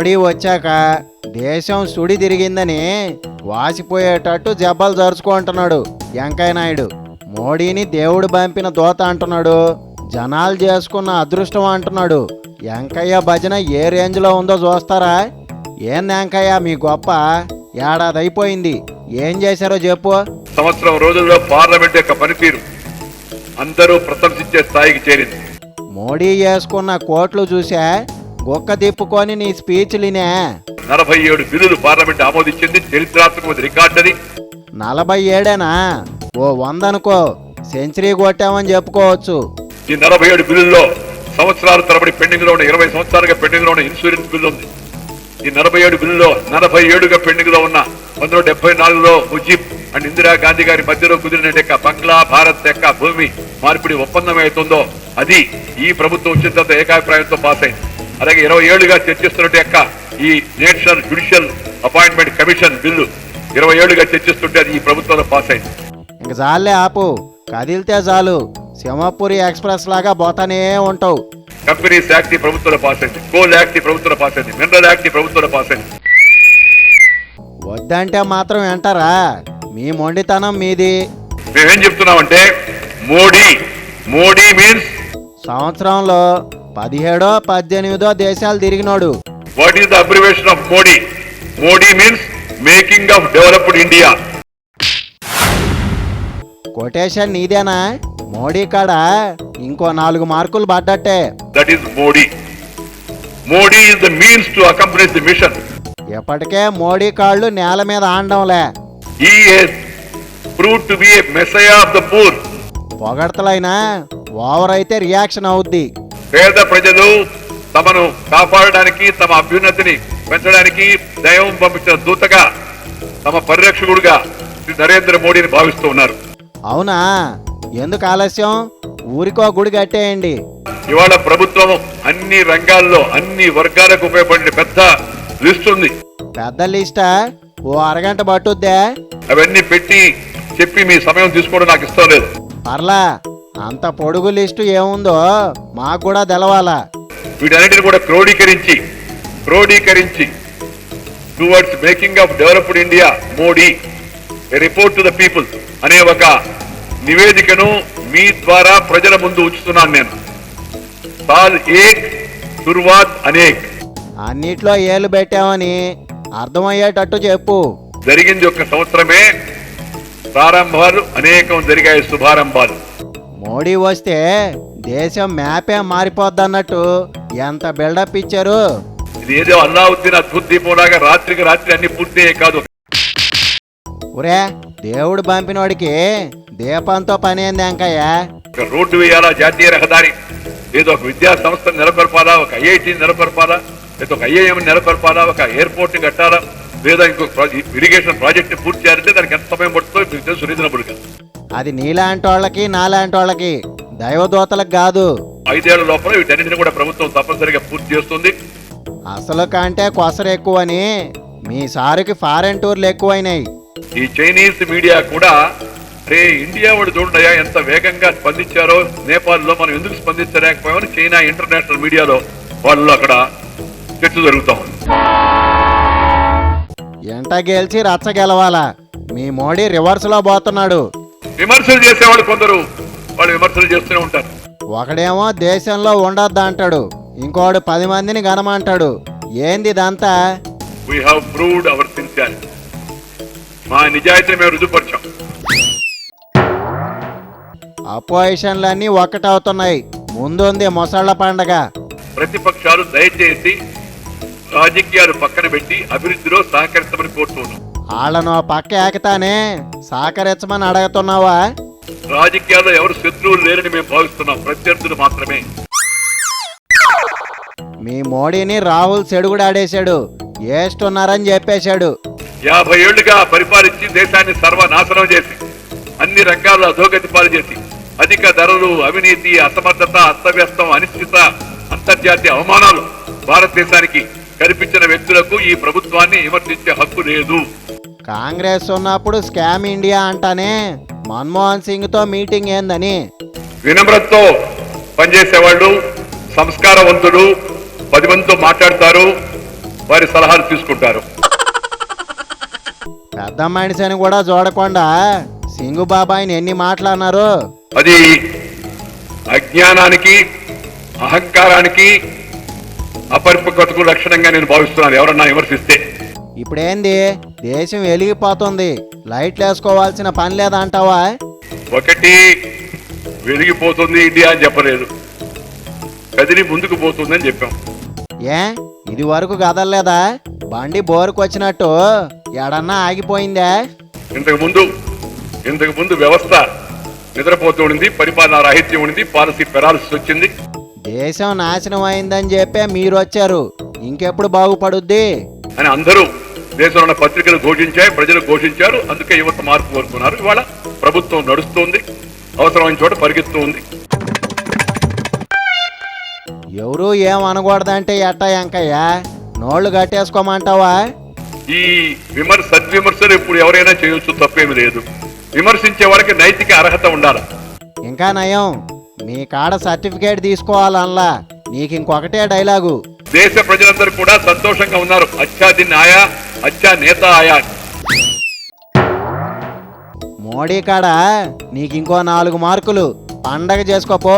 మోడీ వచ్చాక దేశం సుడి తిరిగిందని వాసిపోయేటట్టు జబ్బలు జరుచుకుంటున్నాడు వెంకయ్య నాయుడు. మోడీని దేవుడు పంపిన దోత అంటున్నాడు, జనాలు చేసుకున్న అదృష్టం అంటున్నాడు. వెంకయ్య భజన ఏ రేంజ్లో ఉందో చూస్తారా? ఏం వెంకయ్య మీ గొప్ప? ఏడాది అయిపోయింది, ఏం చేశారో చెప్పు. సంవత్సరం రోజుల్లో పార్లమెంట్ యొక్క పనితీరు అందరూ ప్రశంసించే స్థాయికి చేరింది. మోడీ చేసుకున్న కోట్లు చూసా గొక్క తిప్పుకొని నీ స్పీచ్లినే. 47 బిల్లులు పార్లమెంట్ ఆమోదించింది, చరిత్రాత్మక రికార్డు అది. 47ఏనా? ఓ 100 అనుకో, సెంచరీ కొట్టామని చెప్పుకోవచ్చు. ఈ 47 బిల్లుల్లో సంవత్సరాల తరబడి పెండింగ్ లో ఉన్న 20 సంవత్సరాలుగా పెండింగ్ లో ఉన్న ఇన్సూరెన్స్ బిల్లు ఉంది. ఈ 47 బిల్లులో 47గా పెండింగ్ లో ఉన్న 1974లో ముజీబ్ అండ్ ఇందిరాగాంధీ గారి మధ్యలో కుదిరిన బంగ్లా భారత్ యొక్క భూమి మార్పిడి ఒప్పందం అవుతుందో అది ఈ ప్రభుత్వం వచ్చిన తర్వాత ఏకాభిప్రాయంతో పాస్ అయింది. అలాగే 20 ఏళ్లుగా చర్చిస్తున్నట్టు యొక్క ఈ national judicial appointment commission bill 20 ఏళ్లుగా చర్చిస్తుంటే అది ఈ ప్రభుత్వంలో పాస్ అయింది. ఇంక చాలే ఆపు, కదిలితే చాలు సింహపురి ఎక్స్ప్రెస్ లాగా పోతానే ఉంటావు. కంపెనీస్ యాక్ట్ ఈ ప్రభుత్వంలో పాస్ అయింది, కోల్ యాక్ట్ ఈ ప్రభుత్వంలో పాస్ అయింది, మినరల్ యాక్ట్ ఈ ప్రభుత్వంలో పాస్ అయింది. వద్దంటే మాత్రం వింటారా? మీ మొండితనం మీది. మేమేం చెప్తున్నామంటే మోడీ మీన్స్ సంవత్సరంలో 17 18 దేశాలు తిరిగినోడు. What is the abbreviation of Modi? Modi means making of developed India. Quotation నీదేనా? మోడీ కాడ ఇంకో 4 మార్కులు పడ్డట్టే. That is Modi. Modi is the means to accomplish the mission. ఎప్పటికే మోడీ కాళ్ళు నేల మీద ఆండంలే. He has proved to be a messiah of the poor. పొగడతలైనా ఓవర్ అయితే రియాక్షన్ అవుద్ది. పేద ప్రజలు తమను కాపాడడానికి, తమ అభ్యున్నతిని పెంచడానికి దైవం పంపించిన దూతగా, తమ పరిరక్షకుడుగా నరేంద్ర మోడీని భావిస్తూ ఉన్నారు. అవునా? ఎందుకు ఆలస్యం? ఊరికో గుడి కట్టేయండి. ఇవాళ ప్రభుత్వం అన్ని రంగాల్లో అన్ని వర్గాలకు ఉపయోగపడిన పెద్ద లిస్ట్ ఉంది. పెద్ద లిస్టా? ఓ అరగంట పట్టుద్దే. అవన్నీ పెట్టి చెప్పి మీ సమయం తీసుకోవడం నాకు ఇష్టం లేదు. పర్లా, అంత పొడుగు లిస్టు ఏముందో మాకు కూడా తెలవాలా. వీటన్నిటిని కూడా క్రోడీకరించి towards making of developed India Modi a report to the people అనే ఒక నివేదికను మీ ద్వారా ప్రజల ముందు ఉంచుతున్నాను నేను. సాల్ ఏక్ శురువాత్ అనేక్. అన్నిట్లో ఏళ్ళు పెట్టామని అర్థమయ్యేటట్టు చెప్పు. జరిగింది ఒక సంవత్సరమే, ప్రారంభాలు అనేకం జరిగాయి, శుభారంభాలు. మోడీ వస్తే దేశం మ్యాపే మారిపోద్దన్నట్టు ఎంత బిల్డప్ ఇచ్చారు. ఇది ఏదో అల్లావుద్దీన్ అద్భుత దీపంలాగా రాత్రికి రాత్రి అన్ని పూర్తయ్యే కాదు. ఒరే, దేవుడు పంపినోడికి దీపంతో పనేంది వెంకయ్య? ఒక రోడ్డు వేయాలా, జాతీయ రహదారి, ఏదో ఒక విద్యా సంస్థను నెలకొల్పాలా, ఒక ఐఐటీని నెలకొల్పాలా, లేదా ఒక ఐఐఎం నెలకొల్పాలా, ఒక ఎయిర్పోర్ట్ కట్టాలా, లేదా ఇంకొక ఇరిగేషన్ ప్రాజెక్ట్ పూర్తి చేయాలంటే దానికి ఎంత సమయం పడుతుందో మీకు తెలుసు రీజనబుల్ గా. అది నీలాంటి వాళ్ళకి నాలాంటి వాళ్ళకి, దైవదూతలకు కాదు. 5 ఏళ్ల లోపల వీటన్నింటినీ కూడా ప్రభుత్వం తప్పనిసరిగా పూర్తి చేస్తుంది. అసలు కంటే కొసరు ఎక్కువని మీ సారుకి ఫారెన్ టూర్లు ఎక్కువైనాయి. ఈ చైనీస్ మీడియా కూడా రే ఇండియా వాడు చూడయా ఎంత వేగంగా స్పందించారో, నేపాల్లో మనం ఎందుకు స్పందించలేకపోయామని చైనా ఇంటర్నేషనల్ మీడియాలో వాళ్ళు అక్కడ చర్చ జరుగుతా ఉంది. ఎంట గెలిచి రచ్చ గెలవాలా? మీ మోడీ రివర్స్ లో పోతున్నాడు. విమర్శలు చేసేవాళ్ళు కొందరు వాళ్ళు విమర్శలు చేస్తూనే ఉంటారు. ఒకడేమో దేశంలో ఉండొద్దు అంటాడు, ఇంకోడు 10 మందిని గనమంటాడు. ఏంది ఇదంతా? We have proved our sincerity. మా నిజాయితీని మేము రుజుపరిచాం. అపోజిషన్లన్నీ ఒక్కటవుతున్నాయి. ముందుంది మొసళ్ల పండగ. ప్రతిపక్షాలు దయచేసి రాజకీయాలు పక్కన పెట్టి అభివృద్ధిలో సహకరించమని కోరుతున్నాం. వాళ్ళను పక్క ఏకతానే సహకరించమని అడుగుతున్నావా? రాజకీయాల్లో ఎవరు శత్రువులు లేరని మేము భావిస్తున్నాం, ప్రత్యర్థులు మాత్రమే. మీ మోడీని రాహుల్ చెడుగుడాడేశాడు, ఏస్తున్నారని చెప్పేశాడు. 50 ఏళ్లుగా పరిపాలించి దేశాన్ని సర్వనాశనం చేసి అన్ని రంగాల్లో అధోగతి పాలు చేసి అధిక ధరలు, అవినీతి, అసమర్థత, అస్తవ్యస్తం, అనిశ్చిత, అంతర్జాతీయ అవమానాలు భారతదేశానికి కల్పించిన వ్యక్తులకు ఈ ప్రభుత్వాన్ని విమర్శించే హక్కు లేదు. కాంగ్రెస్ ఉన్నప్పుడు స్కామ్ ఇండియా అంటానే, మన్మోహన్ సింగ్ తో మీటింగ్ ఏందని? వినమ్రతతో పనిచేసేవాళ్ళు, సంస్కారవంతులు, 10 మందితో మాట్లాడతారు, వారి సలహాలు తీసుకుంటారు. పెద్ద మనిషిని కూడా చూడకుండా సింగు బాబాయిని ఎన్ని మాట్లాడినారు. అది అజ్ఞానానికి, అహంకారానికి, అపరిపక్వతకు లక్షణంగా నేను భావిస్తున్నాను ఎవరన్నా విమర్శిస్తే. ఇప్పుడేంది, దేశం వెలిగిపోతుంది, లైట్లు వేసుకోవాల్సిన పని లేదంటావా? ఒకటి వెలిగిపోతుంది ఇండియా అని చెప్పలేదు, కదిలి ముందుకు పోతుందని చెప్పాం. ఏ ఇది వరకు కదలలేదా? బండి బోరుకు వచ్చినట్టు ఎడన్నా ఆగిపోయిందా? ఇంతకు ముందు వ్యవస్థ నిద్రపోతూ ఉండింది, పరిపాలన రాహిత్యం ఉండింది, పాలసీ పెరాలసిస్ వచ్చింది. దేశం నాశనం అయిందని చెప్పే మీరు వచ్చారు, ఇంకెప్పుడు బాగుపడుద్ది అని అందరూ దేశంలో ఉన్న పత్రికలు ఘోషించాయి, ప్రజలు ఘోషించారు. అందుకే యువత మార్పు కోరుకున్నారు. ఇవాళ ప్రభుత్వం నడుస్తుంది, అవసరమైన చోట పరిగెత్తూ ఉంది. ఎవరు ఏం అనకూడదంటే ఎట్టా వెంకయ్య, నోళ్లు కట్టేసుకోమంటావా? ఈ సద్విమర్శలు ఇప్పుడు ఎవరైనా చేయొచ్చు, తప్పేమి లేదు. విమర్శించే వారికి నైతిక అర్హత ఉండాలి. ఇంకా నయం, మీ కాడ సర్టిఫికేట్ తీసుకోవాలల్లా. నీకు ఇంకొకటే డైలాగు, దేశ ప్రజలందరూ కూడా సంతోషంగా ఉన్నారు. అచ్చా దిన్ ఆయా, అచ్చా నేత ఆయా. మోడీ కాడ నీకు ఇంకో 4 మార్కులు, పండగ చేసుకోపో.